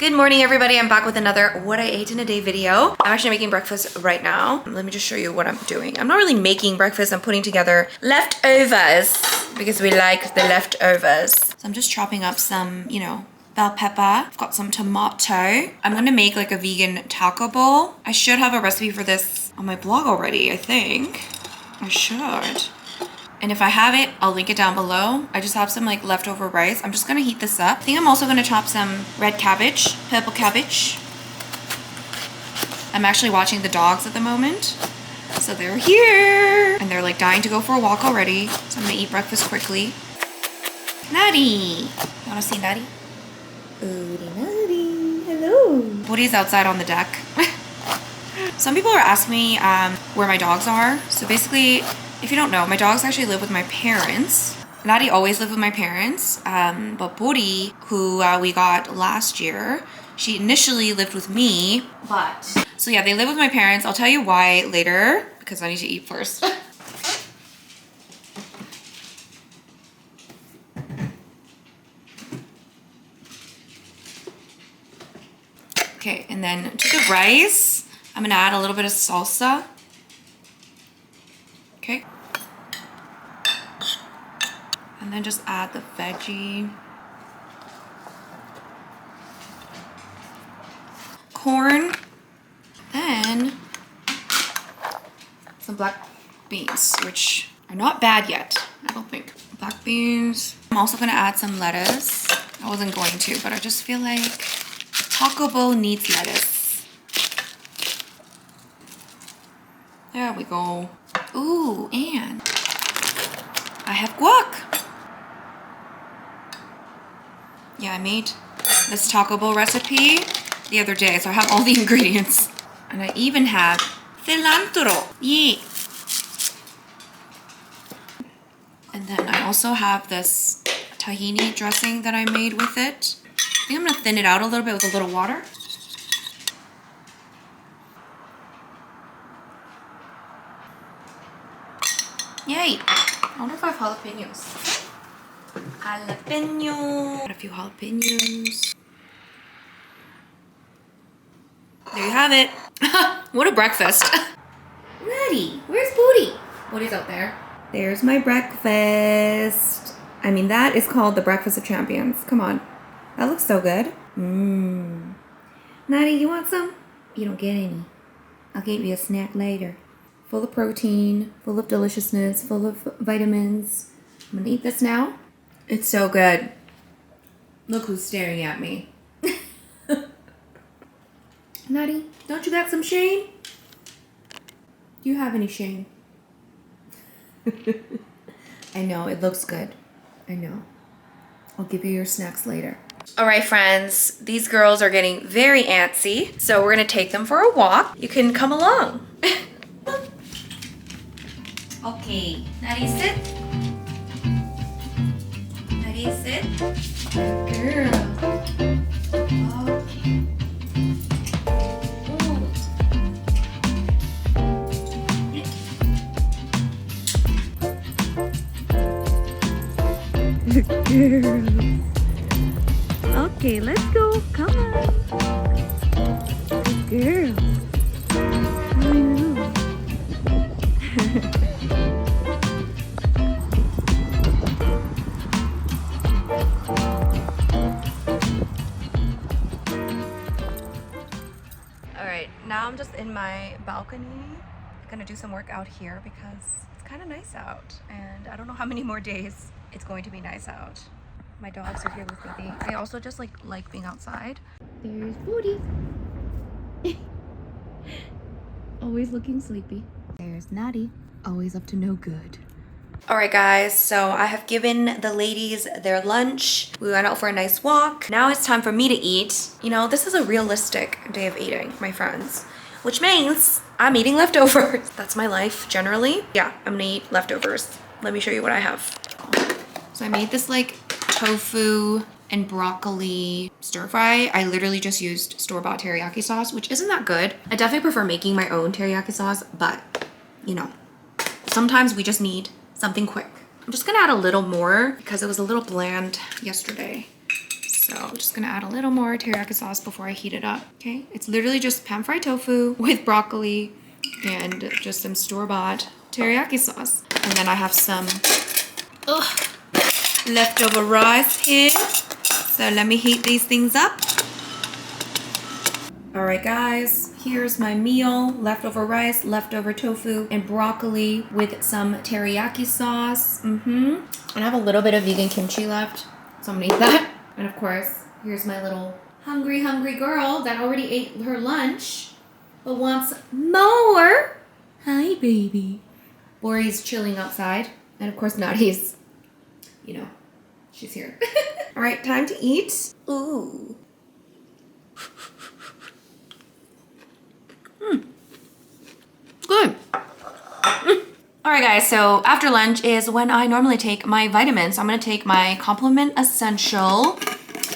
Good morning, everybody. I'm back with another what I ate in a day video. I'm actually making breakfast right now. Let me just show you what I'm doing. I'm not really making breakfast. I'm putting together leftovers because we like the leftovers. So I'm just chopping up some, bell pepper. I've got some tomato. I'm gonna make like a vegan taco bowl. I should have a recipe for this on my blog already, I think. I should. And if I have it, I'll link it down below. I just have some like leftover rice. I'm just gonna heat this up. I think I'm also gonna chop some red cabbage, purple cabbage. I'm actually watching the dogs at the moment. So they're here. And they're like dying to go for a walk already. So I'm gonna eat breakfast quickly. Natty. You wanna see Natty? Natty, hello. Woody's outside on the deck. Some people are asking me where my dogs are. So basically, if you don't know, my dogs actually live with my parents. Natty always lived with my parents, but Bodhi, who we got last year, she initially lived with me, so yeah, they live with my parents. I'll tell you why later, because I need to eat first. Okay, and then to the rice, I'm gonna add a little bit of salsa. Okay. And then just add the veggie. Corn. Then some black beans, which are not bad yet, I don't think. Black beans. I'm also gonna add some lettuce. I wasn't going to, but I just feel like taco bowl needs lettuce. There we go. Ooh, and I have guac. Yeah, I made this taco bowl recipe the other day, so I have all the ingredients. And I even have cilantro. Yeah. And then I also have this tahini dressing that I made with it. I think I'm gonna thin it out a little bit with a little water. Yay! I wonder if I have jalapenos. Jalapeno. Got a few jalapenos. There you have it. What a breakfast. Natty, where's Booty? Booty's out there. There's my breakfast. I mean, that is called the breakfast of champions. Come on. That looks so good. Natty, you want some? You don't get any. I'll get you a snack later. Full of protein, full of deliciousness, full of vitamins. I'm gonna eat this now. It's so good. Look who's staring at me. Natty, don't you got some shame? Do you have any shame? I know, it looks good. I know. I'll give you your snacks later. All right, friends, these girls are getting very antsy, so we're gonna take them for a walk. You can come along. Okay, Natty, sit. Natty, sit. Good girl. Okay. Good girl. Okay, let's go. Come on. Good girl. I know. Now I'm just in my balcony. I'm gonna do some work out here because it's kind of nice out and I don't know how many more days it's going to be nice out. My dogs are here with me. I also just like being outside. There's Booty. Always looking sleepy. There's Natty. Always up to no good. All right, guys, so I have given the ladies their lunch. We went out for a nice walk. Now it's time for me to eat. You know, this is a realistic day of eating, my friends, which means I'm eating leftovers. That's my life generally. Yeah, I'm gonna eat leftovers. Let me show you what I have. So I made this like tofu and broccoli stir fry. I literally just used store-bought teriyaki sauce, which isn't that good. I definitely prefer making my own teriyaki sauce, but you know, sometimes we just need something quick. I'm just gonna add a little more because it was a little bland yesterday. So So I'm just gonna add a little more teriyaki sauce before I heat it up, okay? It's literally just pan-fried tofu with broccoli and just some store-bought teriyaki sauce. And then I have some leftover rice here. So let me heat these things up. All right, guys, here's my meal. Leftover rice, leftover tofu, and broccoli with some teriyaki sauce. And I have a little bit of vegan kimchi left, so I'm gonna eat that. And of course, here's my little hungry girl that already ate her lunch, but wants more. Hi, baby. Bori's chilling outside. And of course, Nadi's, you know, she's here. All right, time to eat. Ooh. Good. All right, guys, so after lunch is when I normally take my vitamins. So I'm gonna take my Complement Essential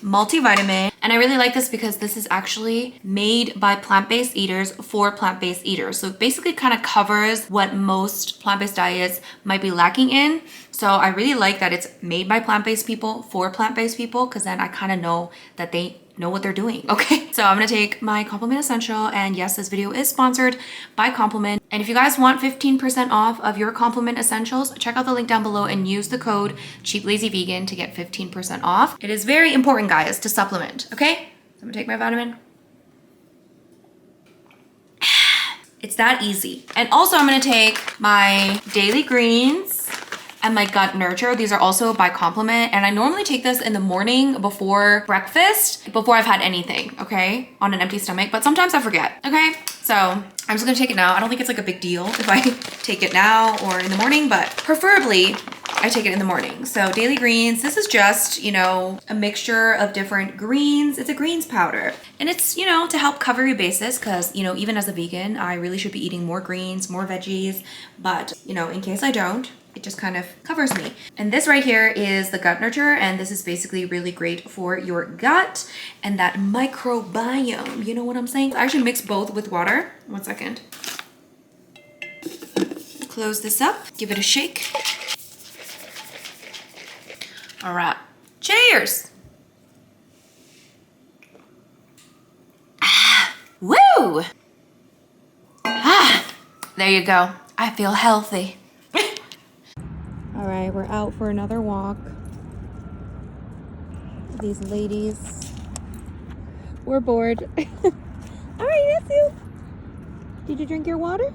multivitamin. And I really like this because this is actually made by plant-based eaters for plant-based eaters. So it basically kind of covers what most plant-based diets might be lacking in. So I really like that it's made by plant-based people for plant-based people, because then I kind of know that they know what they're doing, okay? So I'm gonna take my Complement Essential, and yes, this video is sponsored by Complement. And if you guys want 15% off of your Complement Essentials, check out the link down below and use the code CheapLazyVegan to get 15% off. It is very important, guys, to supplement, okay? So I'm gonna take my vitamin. It's that easy. And also I'm gonna take my daily greens and my gut nurture. These are also by Complement, and I normally take this in the morning before breakfast, before I've had anything, okay, on an empty stomach, but sometimes I forget, okay? So I'm just gonna take it now. I don't think it's like a big deal if I take it now or in the morning, but preferably I take it in the morning. So daily greens, this is just, you know, a mixture of different greens. It's a greens powder, and it's, you know, to help cover your bases, because, you know, even as a vegan, I really should be eating more greens, more veggies, but, you know, in case I don't, it just kind of covers me. And this right here is the gut nurture, and this is basically really great for your gut and that microbiome. You know what I'm saying? I should mix both with water. 1 second. Close this up, give it a shake. All right, cheers. Woo! There you go. I feel healthy. All right, we're out for another walk. These ladies, we're bored. All right, that's you. Did you drink your water?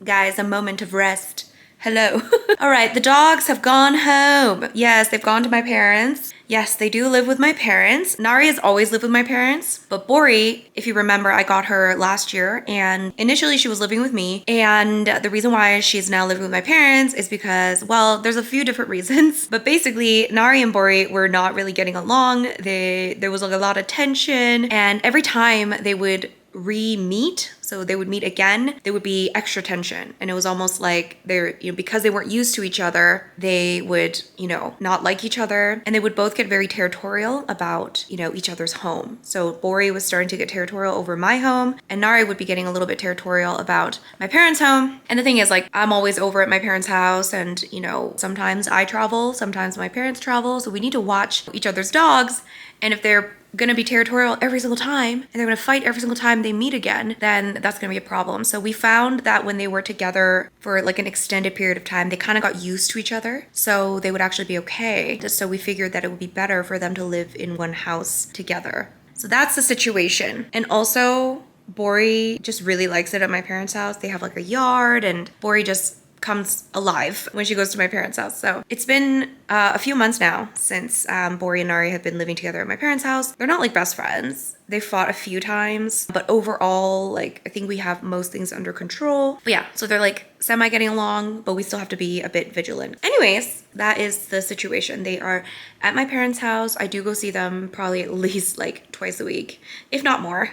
Guys, a moment of rest. Hello. All right, the dogs have gone home. Yes, they've gone to my parents. Yes, they do live with my parents. Nari has always lived with my parents, but Bori, if you remember, I got her last year, and initially she was living with me. And the reason why she's now living with my parents is because, well, there's a few different reasons, but basically Nari and Bori were not really getting along. There was like a lot of tension, and every time they would re-meet, so they would meet again, there would be extra tension, and it was almost like they're, you know, because they weren't used to each other, they would, you know, not like each other, and they would both get very territorial about, you know, each other's home. So Bori was starting to get territorial over my home, and Nari would be getting a little bit territorial about my parents' home. And the thing is, like, I'm always over at my parents' house, and, you know, sometimes I travel, sometimes my parents travel, so we need to watch each other's dogs. And if they're gonna be territorial every single time, and they're gonna fight every single time they meet again, then that's gonna be a problem. So we found that when they were together for like an extended period of time, they kind of got used to each other, so they would actually be okay. So we figured that it would be better for them to live in one house together. So that's the situation. And also, Bori just really likes it at my parents' house. They have like a yard, and Bori just comes alive when she goes to my parents' house. So it's been a few months now since Bori and Nari have been living together at my parents' house. They're not like best friends. They fought a few times, but overall, like, I think we have most things under control. But yeah, so they're like semi getting along, but we still have to be a bit vigilant. Anyways, that is the situation. They are at my parents' house. I do go see them probably at least like twice a week, if not more.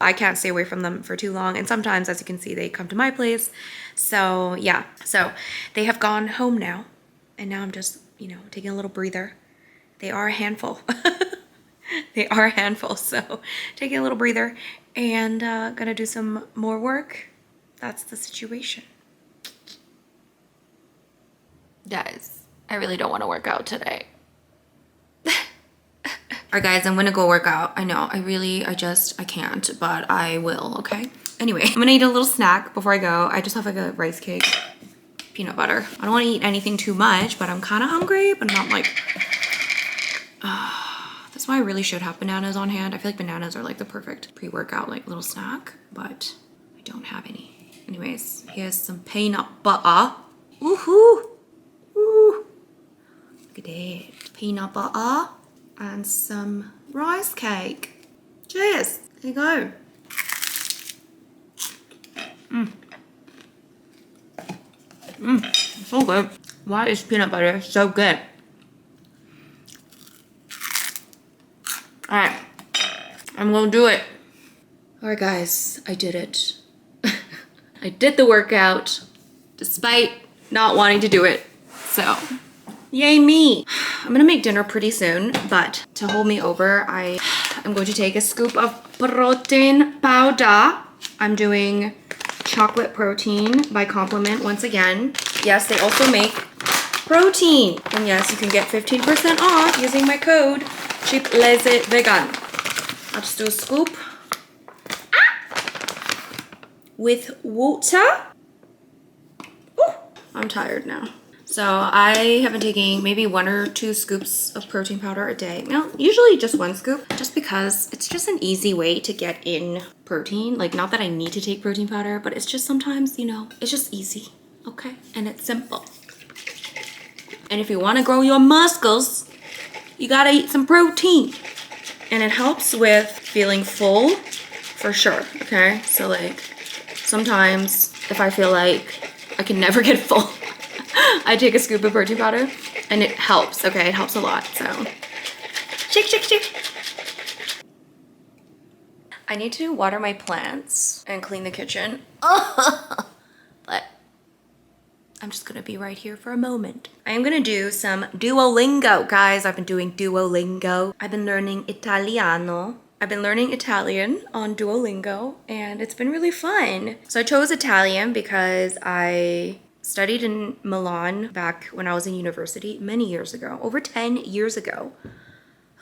I can't stay away from them for too long. And sometimes, as you can see, they come to my place. So yeah, so they have gone home now. And now I'm just, you know, taking a little breather. They are a handful. They are a handful, so taking a little breather and gonna do some more work. That's the situation. Guys, I really don't want to work out today. right, guys, I'm gonna go work out. I know, I can't, but I will, okay? Anyway, I'm gonna eat a little snack before I go. I just have like a rice cake, peanut butter. I don't wanna eat anything too much, but I'm kinda hungry, but not like, that's why I really should have bananas on hand. I feel like bananas are like the perfect pre-workout, like little snack, but I don't have any. Anyways, here's some peanut butter. Woohoo! Woo! Look at that. Peanut butter and some rice cake. Cheers! There you go. So good. Why is peanut butter so good? Alright, I'm gonna do it. Alright guys, I did it. I did the workout despite not wanting to do it. So, yay me. I'm gonna make dinner pretty soon, but to hold me over, I am going to take a scoop of protein powder. I'm doing chocolate protein by Compliment once again. Yes, they also make protein. And yes, you can get 15% off using my code CheapLazyVegan. I'll just do a scoop with water. Ooh, I'm tired now. So I have been taking maybe 1 or 2 scoops of protein powder a day. No, usually just 1 scoop, just because it's just an easy way to get in protein. Like, not that I need to take protein powder, but it's just sometimes, you know, it's just easy, okay? And it's simple. And if you want to grow your muscles, you gotta eat some protein. And it helps with feeling full, for sure, okay? So like, sometimes if I feel like I can never get full, I take a scoop of protein powder and it helps, okay? It helps a lot, so. Shake, shake, shake. I need to water my plants and clean the kitchen. But I'm just gonna be right here for a moment. I am gonna do some Duolingo. Guys, I've been doing Duolingo. I've been learning Italiano. I've been learning Italian on Duolingo and it's been really fun. So I chose Italian because I studied in Milan back when I was in university many years ago, over 10 years ago.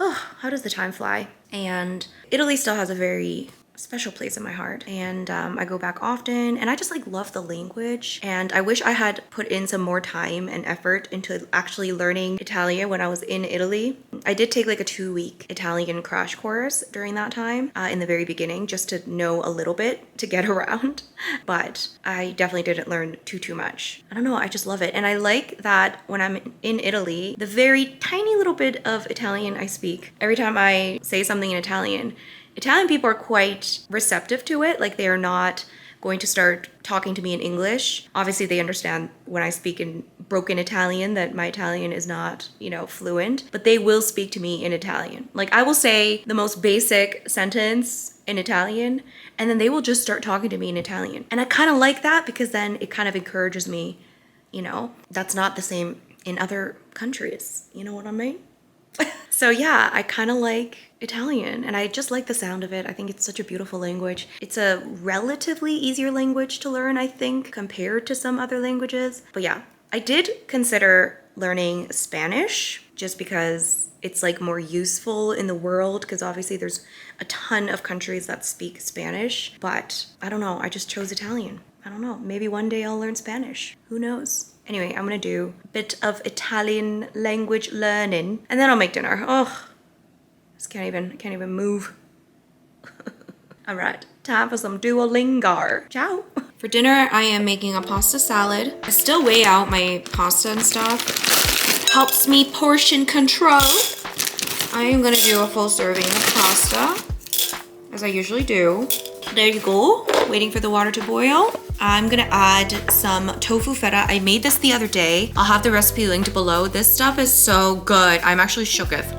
Oh, how does the time fly? And Italy still has a very special place in my heart, and I go back often, and I just like love the language, and I wish I had put in some more time and effort into actually learning Italian when I was in Italy. I did take like a 2-week Italian crash course during that time in the very beginning, just to know a little bit to get around, but I definitely didn't learn too much. I don't know, I just love it, and I like that when I'm in Italy, the very tiny little bit of Italian I speak, every time I say something in Italian people are quite receptive to it. Like, they are not going to start talking to me in English. Obviously, they understand when I speak in broken Italian that my Italian is not, you know, fluent, but they will speak to me in Italian. Like, I will say the most basic sentence in Italian, and then they will just start talking to me in Italian. And I kind of like that because then it kind of encourages me, you know, that's not the same in other countries. You know what I mean? So yeah, I kind of like Italian and I just like the sound of it. I think it's such a beautiful language. It's a relatively easier language to learn, I think, compared to some other languages. But yeah, I did consider learning Spanish just because it's like more useful in the world, because obviously there's a ton of countries that speak Spanish, but I don't know, I just chose Italian. I don't know, maybe one day I'll learn Spanish. Who knows? Anyway, I'm gonna do a bit of Italian language learning and then I'll make dinner. Oh, just can't even move. All right, time for some Duolingo. Ciao. For dinner, I am making a pasta salad. I still weigh out my pasta and stuff. Helps me portion control. I am gonna do a full serving of pasta, as I usually do. There you go, waiting for the water to boil. I'm gonna add some tofu feta. I made this the other day. I'll have the recipe linked below. This stuff is so good. I'm actually shooketh,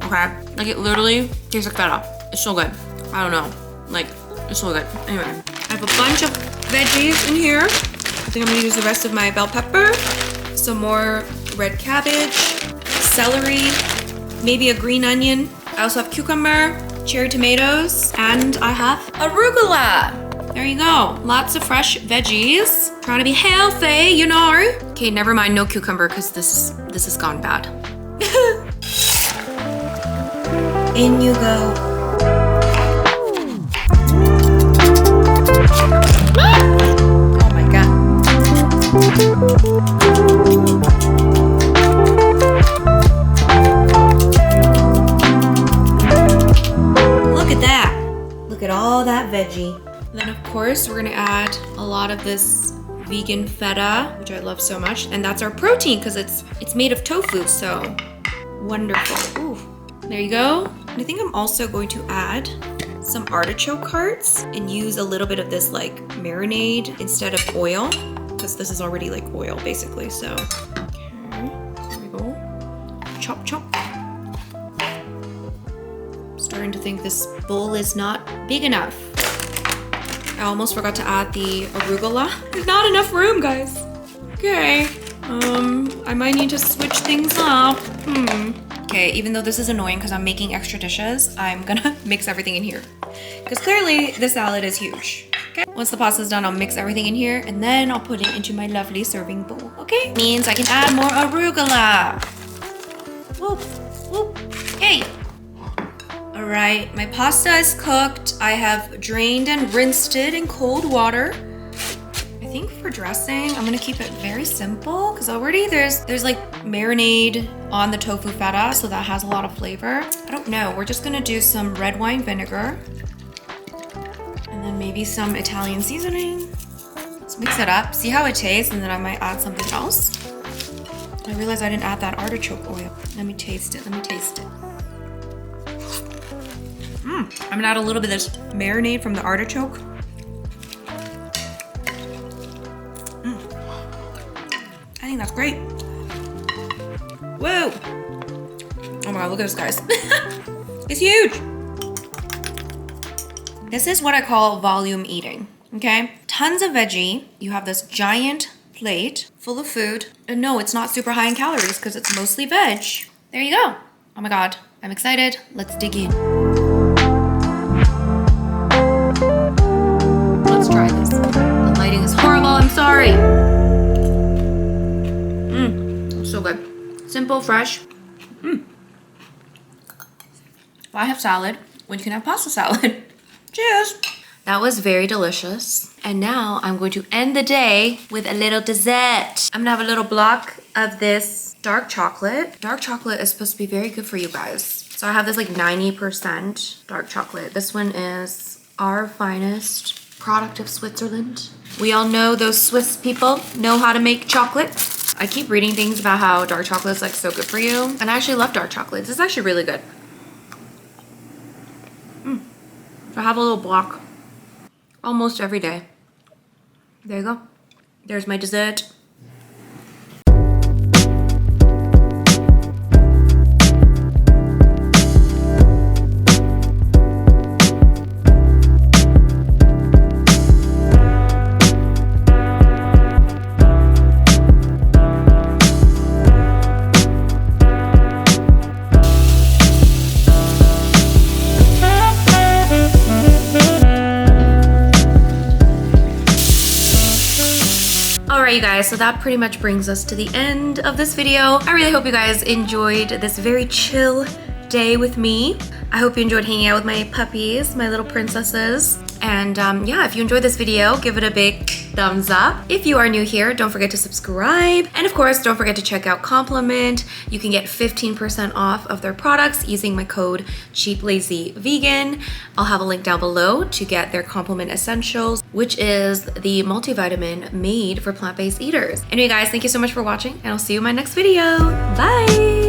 okay? Like, it literally tastes like feta. It's so good. I don't know, like, it's so good. Anyway, I have a bunch of veggies in here. I think I'm gonna use the rest of my bell pepper, some more red cabbage, celery, maybe a green onion. I also have cucumber, cherry tomatoes, and I have arugula. There you go. Lots of fresh veggies. Trying to be healthy, you know. Okay, never mind, no cucumber because this has gone bad. In you go. Oh my God. Look at that. Look at all that veggie. And then of course, we're gonna add a lot of this vegan feta, which I love so much. And that's our protein because it's made of tofu, so wonderful. Ooh, there you go. And I think I'm also going to add some artichoke hearts and use a little bit of this like marinade instead of oil, because this is already like oil basically. So, okay, there we go. Chop, chop. Starting to think this bowl is not big enough. I almost forgot to add the arugula. There's not enough room, guys. Okay, I might need to switch things up. Okay, even though this is annoying because I'm making extra dishes, I'm gonna mix everything in here. Because clearly this salad is huge. Okay, once the pasta's done, I'll mix everything in here and then I'll put it into my lovely serving bowl. Okay, means I can add more arugula. Whoop, whoop, hey. All right, my pasta is cooked. I have drained and rinsed it in cold water. I think for dressing, I'm gonna keep it very simple because already there's like marinade on the tofu feta, so that has a lot of flavor. I don't know, we're just gonna do some red wine vinegar and then maybe some Italian seasoning. Let's mix it up, see how it tastes, and then I might add something else. I realized I didn't add that artichoke oil. Let me taste it, let me taste it. I'm gonna add a little bit of this marinade from the artichoke. I think that's great. Whoa! Oh my God, look at this, guys. It's huge. This is what I call volume eating, okay? Tons of veggie. You have this giant plate full of food. And no, it's not super high in calories because it's mostly veg. There you go. Oh my God, I'm excited. Let's dig in. Let's try this. The lighting is horrible, I'm sorry. So good. Simple, fresh. Why have salad when you can have pasta salad? Cheers. That was very delicious. And now I'm going to end the day with a little dessert. I'm gonna have a little block of this dark chocolate. Dark chocolate is supposed to be very good for you guys. So I have this like 90% dark chocolate. This one is our finest product of Switzerland. We all know those Swiss people know how to make chocolate. I keep reading things about how dark chocolate is like so good for you. And I actually love dark chocolate. This is actually really good. So I have a little block almost every day. There you go. There's my dessert. Alright you guys, so that pretty much brings us to the end of this video. I really hope you guys enjoyed this very chill day with me. I hope you enjoyed hanging out with my puppies, my little princesses. And yeah, if you enjoyed this video, give it a big thumbs up. If you are new here, don't forget to subscribe. And of course, don't forget to check out Compliment. You can get 15% off of their products using my code CheapLazyVegan. I'll have a link down below to get their Compliment Essentials, which is the multivitamin made for plant-based eaters. Anyway guys, thank you so much for watching and I'll see you in my next video. Bye!